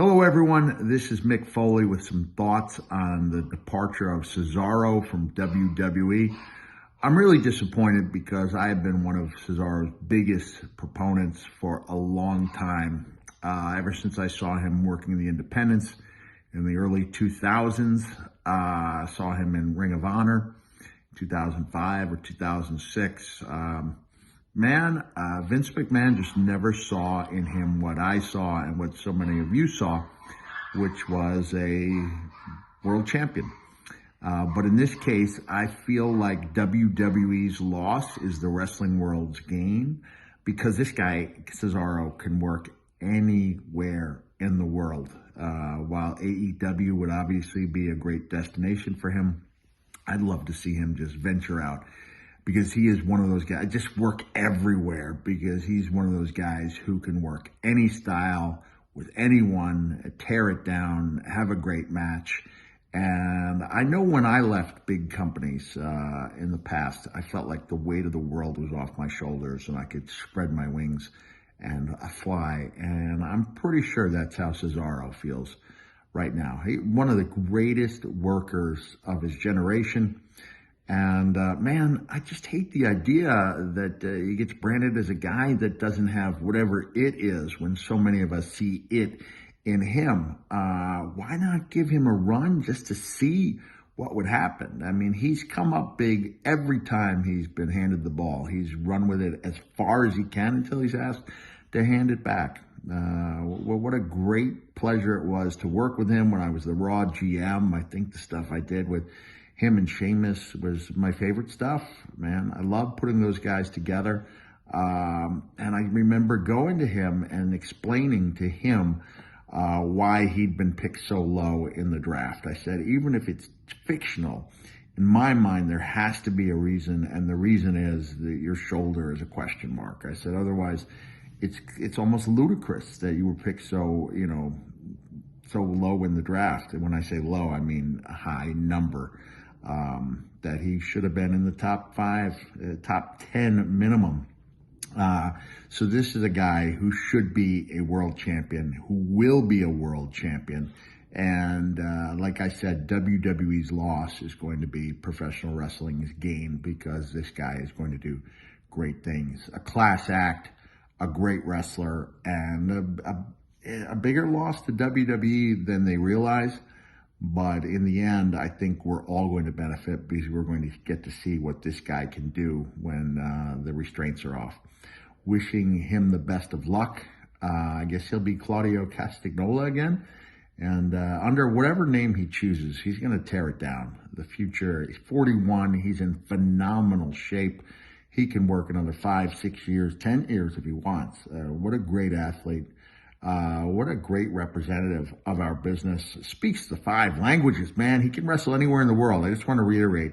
Hello, everyone. This is Mick Foley with some thoughts on the departure of Cesaro from WWE. I'm really disappointed because I have been one of Cesaro's biggest proponents for a long time. Ever since I saw him working in the independents in the early 2000s, saw him in Ring of Honor, 2005 or 2006. Vince McMahon just never saw in him what I saw and what so many of you saw, which was a world champion. But in this case, I feel like WWE's loss is the wrestling world's gain because this guy, Cesaro, can work anywhere in the world. While AEW would obviously be a great destination for him, I'd love to see him just venture out because he is one of those guys, just work everywhere because he's one of those guys who can work any style with anyone, tear it down, have a great match. And I know when I left big companies in the past, I felt like the weight of the world was off my shoulders and I could spread my wings and fly. And I'm pretty sure that's how Cesaro feels right now. One of the greatest workers of his generation. And I just hate the idea that he gets branded as a guy that doesn't have whatever it is when so many of us see it in him. Why not give him a run just to see what would happen? I mean, he's come up big every time he's been handed the ball. He's run with it as far as he can until he's asked to hand it back. What a great pleasure it was to work with him when I was the Raw GM. I think the stuff I did with him and Sheamus was my favorite stuff, man. I love putting those guys together. And I remember going to him and explaining to him why he'd been picked so low in the draft. I said, even if it's fictional, in my mind, there has to be a reason. And the reason is that your shoulder is a question mark. I said, otherwise, it's almost ludicrous that you were picked so low in the draft. And when I say low, I mean a high number. That he should have been in the top 5, top 10 minimum. So this is a guy who should be a world champion, who will be a world champion. And like I said, WWE's loss is going to be professional wrestling's gain because this guy is going to do great things. A class act, a great wrestler, and a bigger loss to WWE than they realize. But in the end, I think we're all going to benefit because we're going to get to see what this guy can do when the restraints are off. Wishing him the best of luck. I guess he'll be Claudio Castagnola again. And under whatever name he chooses, he's going to tear it down. The future, he's 41. He's in phenomenal shape. He can work another 5, 6 years, 10 years if he wants. What a great athlete. What a great representative of our business. Speaks the 5 languages, man. He can wrestle anywhere in the world. I just want to reiterate,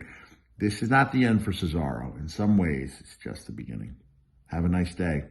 this is not the end for Cesaro. In some ways, it's just the beginning. Have a nice day.